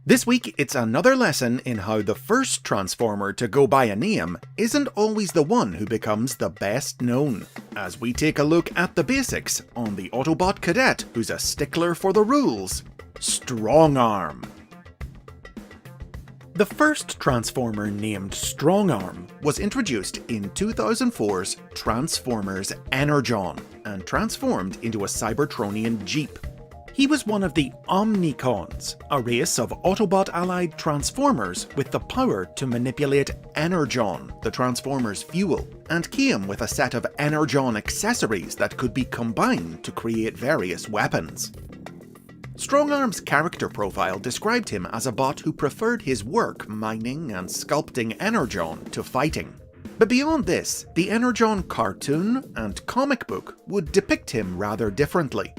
This week, it's another lesson in how the first Transformer to go by a name isn't always the one who becomes the best known, as we take a look at the basics on the Autobot cadet who's a stickler for the rules, Strongarm. The first Transformer named Strongarm was introduced in 2004's Transformers Energon and transformed into a Cybertronian Jeep. He was one of the Omnicons, a race of Autobot-allied Transformers with the power to manipulate Energon, the Transformers' fuel, and came with a set of Energon accessories that could be combined to create various weapons. Strongarm's character profile described him as a bot who preferred his work mining and sculpting Energon to fighting. But beyond this, the Energon cartoon and comic book would depict him rather differently.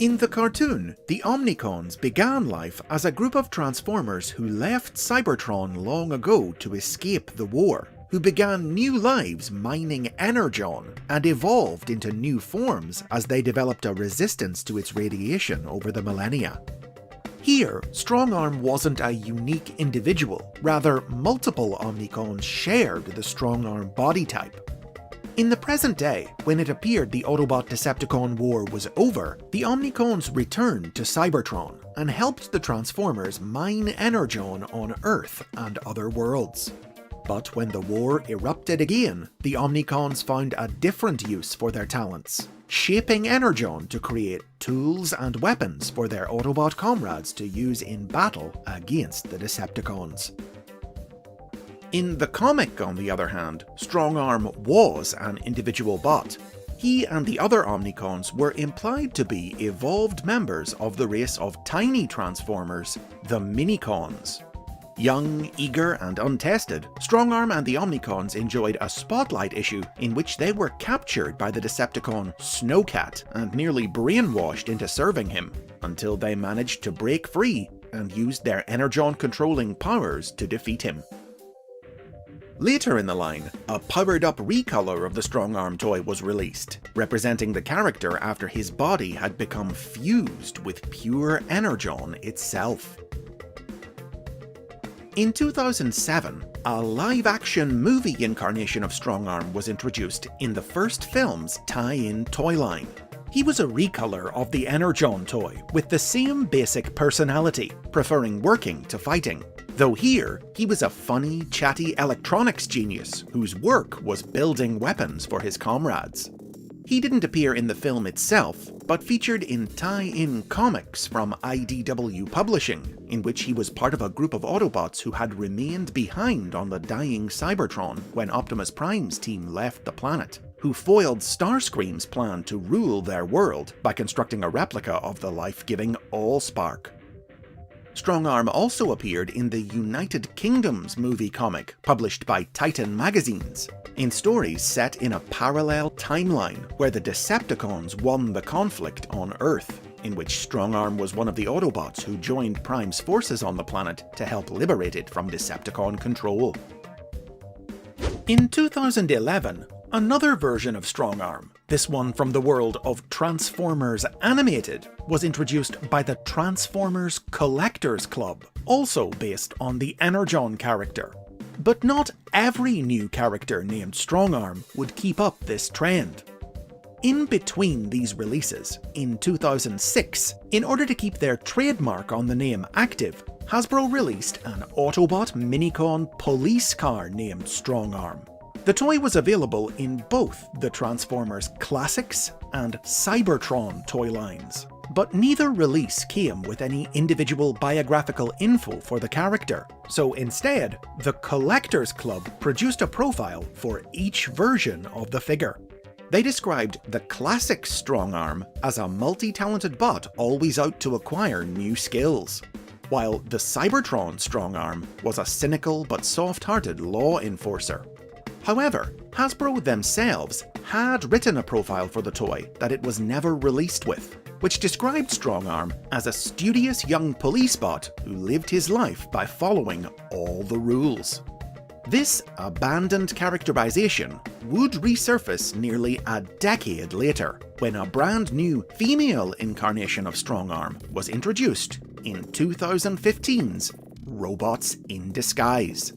In the cartoon, the Omnicons began life as a group of Transformers who left Cybertron long ago to escape the war, who began new lives mining Energon and evolved into new forms as they developed a resistance to its radiation over the millennia. Here, Strongarm wasn't a unique individual, rather multiple Omnicons shared the Strongarm body type. In the present day, when it appeared the Autobot-Decepticon war was over, the Omnicons returned to Cybertron and helped the Transformers mine Energon on Earth and other worlds. But when the war erupted again, the Omnicons found a different use for their talents, shaping Energon to create tools and weapons for their Autobot comrades to use in battle against the Decepticons. In the comic, on the other hand, Strongarm was an individual bot. He and the other Omnicons were implied to be evolved members of the race of tiny Transformers, the Minicons. Young, eager, and untested, Strongarm and the Omnicons enjoyed a spotlight issue in which they were captured by the Decepticon Snowcat and nearly brainwashed into serving him, until they managed to break free and used their Energon-controlling powers to defeat him. Later in the line, a powered-up recolor of the Strongarm toy was released, representing the character after his body had become fused with pure Energon itself. In 2007, a live-action movie incarnation of Strongarm was introduced in the first film's tie-in toy line. He was a recolor of the Energon toy, with the same basic personality, preferring working to fighting. Though here, he was a funny, chatty electronics genius whose work was building weapons for his comrades. He didn't appear in the film itself, but featured in tie-in comics from IDW Publishing, in which he was part of a group of Autobots who had remained behind on the dying Cybertron when Optimus Prime's team left the planet, who foiled Starscream's plan to rule their world by constructing a replica of the life-giving Allspark. Strongarm also appeared in the United Kingdom's movie comic, published by Titan Magazines, in stories set in a parallel timeline where the Decepticons won the conflict on Earth, in which Strongarm was one of the Autobots who joined Prime's forces on the planet to help liberate it from Decepticon control. In 2011, another version of Strongarm, this one from the world of Transformers Animated, was introduced by the Transformers Collectors Club, also based on the Energon character. But not every new character named Strongarm would keep up this trend. In between these releases, in 2006, in order to keep their trademark on the name active, Hasbro released an Autobot Minicon police car named Strongarm. The toy was available in both the Transformers Classics and Cybertron toy lines, but neither release came with any individual biographical info for the character, so instead, the Collectors Club produced a profile for each version of the figure. They described the classic Strongarm as a multi-talented bot always out to acquire new skills, while the Cybertron Strongarm was a cynical but soft-hearted law enforcer. However, Hasbro themselves had written a profile for the toy that it was never released with, which described Strongarm as a studious young police bot who lived his life by following all the rules. This abandoned characterization would resurface nearly a decade later, when a brand new female incarnation of Strongarm was introduced in 2015's Robots in Disguise.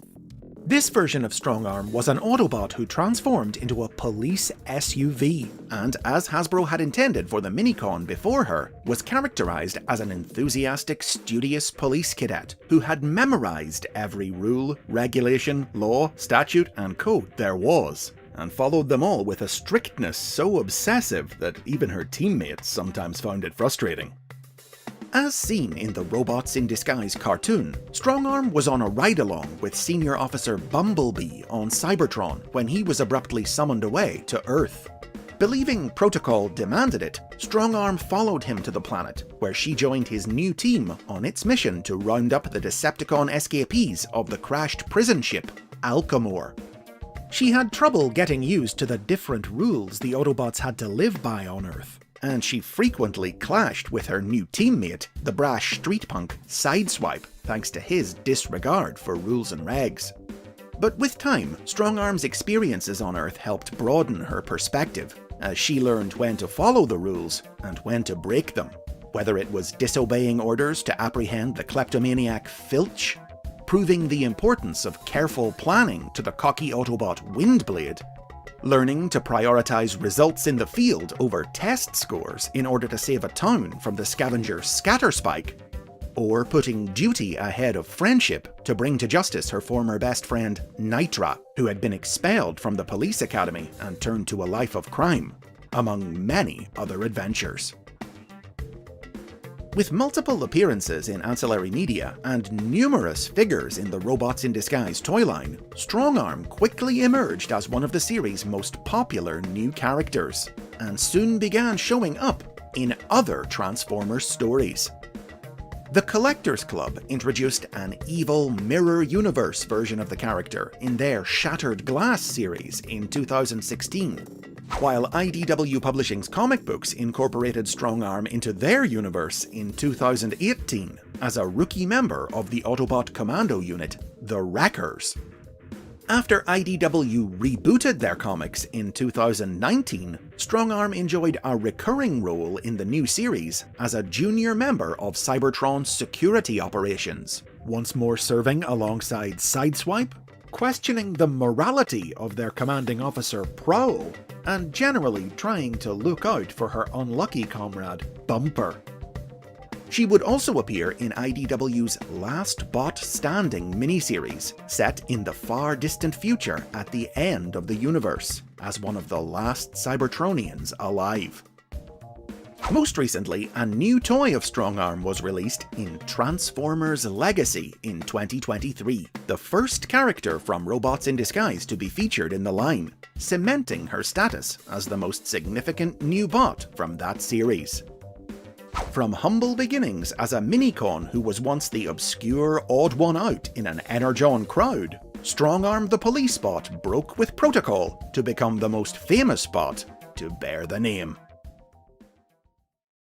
This version of Strongarm was an Autobot who transformed into a police SUV, and as Hasbro had intended for the Minicon before her, was characterized as an enthusiastic, studious police cadet who had memorized every rule, regulation, law, statute, and code there was, and followed them all with a strictness so obsessive that even her teammates sometimes found it frustrating. As seen in the Robots in Disguise cartoon, Strongarm was on a ride-along with Senior Officer Bumblebee on Cybertron when he was abruptly summoned away to Earth. Believing protocol demanded it, Strongarm followed him to the planet, where she joined his new team on its mission to round up the Decepticon escapees of the crashed prison ship, Alcamore. She had trouble getting used to the different rules the Autobots had to live by on Earth, and she frequently clashed with her new teammate, the brash street punk Sideswipe, thanks to his disregard for rules and regs. But with time, Strongarm's experiences on Earth helped broaden her perspective, as she learned when to follow the rules and when to break them, whether it was disobeying orders to apprehend the kleptomaniac Filch, proving the importance of careful planning to the cocky Autobot Windblade, learning to prioritize results in the field over test scores in order to save a town from the scavenger Scatterspike, or putting duty ahead of friendship to bring to justice her former best friend Nitra, who had been expelled from the police academy and turned to a life of crime, among many other adventures. With multiple appearances in ancillary media and numerous figures in the Robots in Disguise toy line, Strongarm quickly emerged as one of the series' most popular new characters, and soon began showing up in other Transformers stories. The Collectors Club introduced an evil Mirror Universe version of the character in their Shattered Glass series in 2016. While IDW Publishing's comic books incorporated Strongarm into their universe in 2018 as a rookie member of the Autobot commando unit, the Wreckers. After IDW rebooted their comics in 2019, Strongarm enjoyed a recurring role in the new series as a junior member of Cybertron's security operations, once more serving alongside Sideswipe, questioning the morality of their commanding officer Prowl, and generally trying to look out for her unlucky comrade Bumper. She would also appear in IDW's Last Bot Standing miniseries, set in the far distant future at the end of the universe, as one of the last Cybertronians alive. Most recently, a new toy of Strongarm was released in Transformers Legacy in 2023, the first character from Robots in Disguise to be featured in the line, cementing her status as the most significant new bot from that series. From humble beginnings as a Minicon who was once the obscure odd one out in an Energon crowd, Strongarm the police bot broke with protocol to become the most famous bot to bear the name.